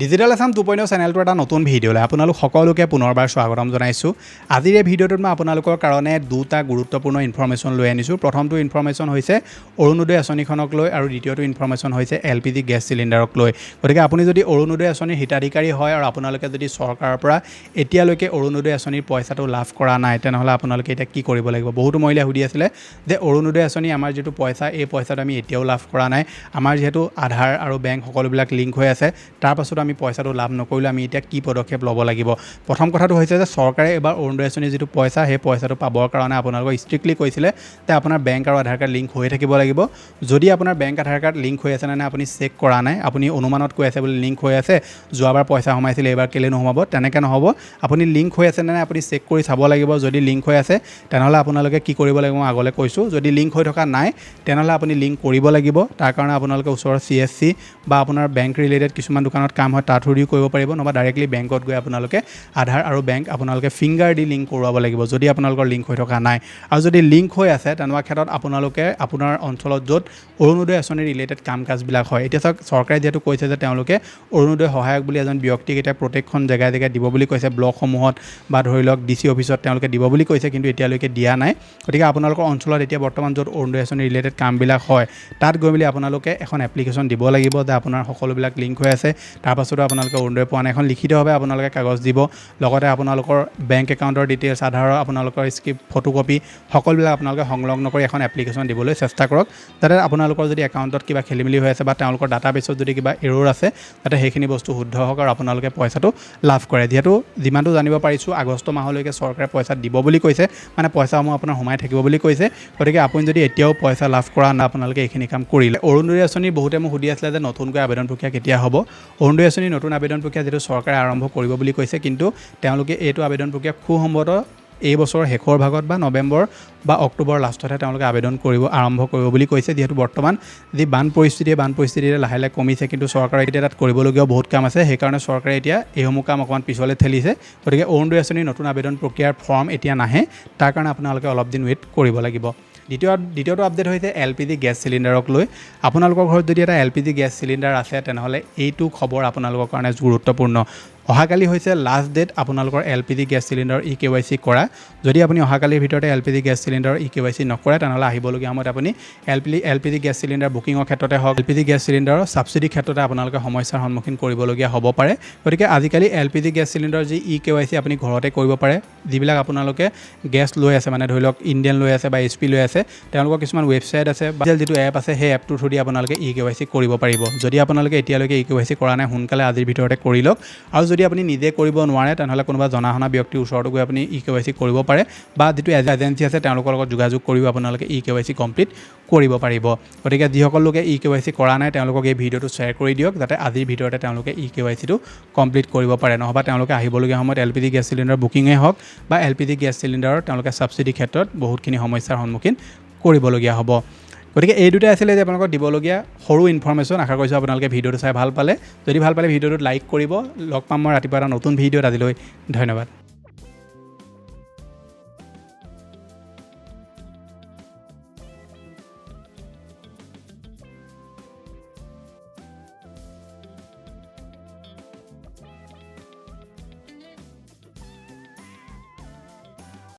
Digital Assam 2.0 চেনেলটো এটা নতুন ভিডিঅ'লৈ আপোনালোক সকলোকে পুনৰবাৰ স্বাগতম জনাইছোঁ। আজিৰ এই ভিডিঅ'টোত মই আপোনালোকৰ কাৰণে দুটা গুৰুত্বপূৰ্ণ ইনফৰমেশ্যন লৈ আনিছোঁ। প্ৰথমটো ইনফৰমেশ্যন হৈছে অৰুণোদয় আঁচনিখনক লৈ আৰু দ্বিতীয়টো ইনফৰমেশ্যন হৈছে LPG গেছ চিলিণ্ডাৰক লৈ। গতিকে আপুনি যদি অৰুণোদয় আঁচনিৰ হিতাধিকাৰী হয় আৰু আপোনালোকে যদি চৰকাৰৰ পৰা এতিয়ালৈকে অৰুণোদয় আঁচনিৰ পইচাটো লাভ কৰা নাই তেনেহ'লে আপোনালোকে এতিয়া কি কৰিব লাগিব। বহুতো মহিলাই সুধি আছিলে যে অৰুণোদয় আঁচনি আমাৰ যিটো পইচা এই পইচাটো আমি এতিয়াও লাভ কৰা নাই। আমাৰ যিহেতু আধাৰ আৰু বেংক সকলোবিলাক লিংক হৈ আছে, তাৰ পাছত আমি পইচাটো লাভ নকৰিলে আমি এতিয়া কি পদক্ষেপ ল'ব লাগিব। প্ৰথম কথাটো হৈছে যে চৰকাৰে এবাৰ অৰুণোদয় আঁচনিৰ যিটো পইচা সেই পইচাটো পাবৰ কাৰণে আপোনালোকক ষ্ট্ৰিক্টলি কৈছিলে যে আপোনাৰ বেংক আৰু আধাৰ কাৰ্ড লিংক হৈ থাকিব লাগিব। যদি আপোনাৰ বেংক আধাৰ কাৰ্ড লিংক হৈ আছে নে আপুনি চেক কৰা নাই, আপুনি অনুমানত কৈ আছে বুলি লিংক হৈ আছে, যোৱাবাৰ পইচা সোমাইছিলে এইবাৰ কেলৈ নোসোমাব, তেনেকৈ নহ'ব। আপুনি লিংক হৈ আছে নে আপুনি চেক কৰি চাব লাগিব। যদি লিংক হৈ আছে তেনেহ'লে আপোনালোকে কি কৰিব লাগিব মই আগলৈ কৈছোঁ। যদি লিংক হৈ থকা নাই তেনেহ'লে আপুনি লিংক কৰিব লাগিব। তাৰ কাৰণে আপোনালোকে ওচৰৰ CSC বা আপোনাৰ বেংক ৰিলেটেড কিছুমান দোকানত কাম হয় তাৰ থ্ৰুদিও কৰিব পাৰিব, নহবা ডাইৰেক্টলি বেংকত গৈ আপোনালোকে আধাৰ আৰু বেংক আপোনালোকে ফিংগাৰ দি লিংক কৰোৱাব লাগিব যদি আপোনালোকৰ লিংক হৈ থকা নাই। আৰু যদি লিংক হৈ আছে তেনেকুৱা ক্ষেত্ৰত আপোনালোকে আপোনাৰ অঞ্চলত য'ত অৰুণোদয় আঁচনিৰ ৰিলেটেড কাম কাজবিলাক হয়, এতিয়া চাওক চৰকাৰে যিহেতু কৈছে যে তেওঁলোকে অৰুণোদয় সহায়ক বুলি এজন ব্যক্তিক এতিয়া প্ৰত্যেকখন জেগাই জেগাই দিব বুলি কৈছে, ব্লকসমূহত বা ধৰি লওক DC অফিচত তেওঁলোকে দিব বুলি কৈছে, কিন্তু এতিয়ালৈকে দিয়া নাই। গতিকে আপোনালোকৰ অঞ্চলত এতিয়া বৰ্তমান য'ত অৰুণোদয় আঁচনিৰ ৰিলেটেড কামবিলাক হয় তাত গৈ মেলি আপোনালোকে এখন এপ্লিকেশ্যন দিব লাগিব যে আপোনাৰ সকলোবিলাক লিংক হৈ আছে। তাৰপাছতো আপোনালোকে অৰুণোদয় পোৱা নাই, এখন লিখিতভাৱে আপোনালোকে কাগজ দিব। লগতে আপোনালোকৰ বেংক একাউণ্টৰ ডিটেইলছ, আধাৰৰ আপোনালোকৰ স্ক্ৰিপ্ট, ফটোকপি সকলোবিলাক আপোনালোকে সংলগ্ন কৰি এখন এপ্লিকেশ্যন দিবলৈ চেষ্টা কৰক, যাতে আপোনালোকৰ যদি একাউণ্টত কিবা খেলিমেলি হৈ আছে বা তেওঁলোকৰ ডাটাবেছত যদি কিবা এৰ'ৰ আছে যাতে সেইখিনি বস্তু শুদ্ধ হওক আৰু আপোনালোকে পইচাটো লাভ কৰে। যিহেতু যিমানটো জানিব পাৰিছোঁ আগষ্ট মাহলৈকে চৰকাৰে পইচা দিব বুলি কৈছে, মানে পইচাসমূহ আপোনাৰ সোমাই থাকিব বুলি কৈছে। গতিকে আপুনি যদি এতিয়াও পইচা লাভ কৰা নাই আপোনালোকে এইখিনি কাম কৰিলে। অৰুণোদয় আঁচনিৰ বহুতে মোক সুধি আছিলে যে নতুনকৈ আবেদন প্ৰক্ৰিয়া কেতিয়া হ'ব। অৰুণোদয় আঁচনিৰ নতুন আবেদন প্ৰক্ৰিয়া যিটো চৰকাৰে আৰম্ভ কৰিব বুলি কৈছে, কিন্তু তেওঁলোকে এইটো আবেদন প্ৰক্ৰিয়া খুব সম্ভৱতঃ এই বছৰৰ শেষৰ ভাগত বা নৱেম্বৰ বা অক্টোবৰ লাষ্টতহে তেওঁলোকে আবেদন আৰম্ভ কৰিব বুলি কৈছে। যিহেতু বৰ্তমান যি বান পৰিস্থিতিৰে লাহে লাহে কমিছে, কিন্তু চৰকাৰে এতিয়া তাত কৰিবলগীয়াও বহুত কাম আছে। সেইকাৰণে চৰকাৰে এতিয়া এইসমূহ কাম অকণমান পিছলৈ ঠেলিছে। গতিকে অৰুণোদয় আঁচনিৰ নতুন আবেদন প্ৰক্ৰিয়াৰ ফৰ্ম এতিয়া নাহে, তাৰ কাৰণে আপোনালোকে অলপ দিন ৱেইট কৰিব লাগিব। দ্বিতীয়টো আপডেট হৈছে LPG গেছ চিলিণ্ডাৰক লৈ। আপোনালোকৰ ঘৰত যদি এটা LPG গেছ চিলিণ্ডাৰ আছে তেনেহ'লে এইটো খবৰ আপোনালোকৰ কাৰণে গুৰুত্বপূৰ্ণ। অহাকালি হৈছে লাষ্ট ডেট আপোনালোকৰ LPG গেছ চিলিণ্ডাৰৰ EKYC কৰা। যদি আপুনি অহাকালিৰ ভিতৰতে LPG গেছ চিলিণ্ডাৰৰ EKYC নকৰে তেনেহ'লে আহিবলগীয়া সময়ত আপুনি LPG গেছ চিলিণ্ডাৰ বুকিঙৰ ক্ষেত্ৰতে হওক, LPG গেছ চিলিণ্ডাৰৰ ছাবচিডিৰ ক্ষেত্ৰতে আপোনালোকে সমস্যাৰ সন্মুখীন কৰিবলগীয়া হ'ব পাৰে। গতিকে আজিকালি LPG গেছ চিলিণ্ডাৰৰ যি EKYC আপুনি ঘৰতে কৰিব পাৰে। যিবিলাক আপোনালোকে গেছ লৈ আছে, মানে ধৰি লওক ইণ্ডিয়ান লৈ আছে বা HP লৈ আছে, তেওঁলোকৰ কিছুমান ৱেবছাইট আছে বা যিটো এপ আছে সেই এপটোৰ থ্ৰুদি আপোনালোকে EKYC কৰিব পাৰিব। যদি আপোনালোকে এতিয়ালৈকে EKYC কৰা নাই সোনকালে আজিৰ ভিতৰতে কৰি লওক। আৰু যদি আপুনি নিজে কৰিব নোৱাৰে তেনেহ'লে কোনোবা জনা শুনা ব্যক্তিৰ ওচৰতো গৈ আপুনি EKYC কৰিব পাৰে, বা যিটো এজেঞ্চি আছে তেওঁলোকৰ লগত যোগাযোগ কৰিও আপোনালোকে EKYC কমপ্লিট কৰিব পাৰিব। গতিকে যিসকল লোকে EKYC কৰা নাই তেওঁলোকক এই ভিডিঅ'টো শ্বেয়াৰ কৰি দিয়ক, যাতে আজিৰ ভিতৰতে তেওঁলোকে EKYCটো কমপ্লিট কৰিব পাৰে। নহ'বা তেওঁলোকে আহিবলগীয়া সময়ত LPG গেছ চিলিণ্ডাৰ বুকিঙেই হওক বা LPG গেছ চিলিণ্ডাৰৰ তেওঁলোকে ছাবচিডিৰ ক্ষেত্ৰত বহুতখিনি সমস্যাৰ সন্মুখীন কৰিবলগীয়া হ'ব। গতিকে এই দুটাই আছিলে যে আপোনালোকক দিবলগীয়া সৰু ইনফৰমেশ্যন। আশা কৰিছোঁ আপোনালোকে ভিডিঅ'টো চাই ভাল পালে। যদি ভাল পালে ভিডিঅ'টোত লাইক কৰিব। লগ পাম মই ৰাতিপুৱা এটা নতুন ভিডিঅ'ত। আজিলৈ ধন্যবাদ।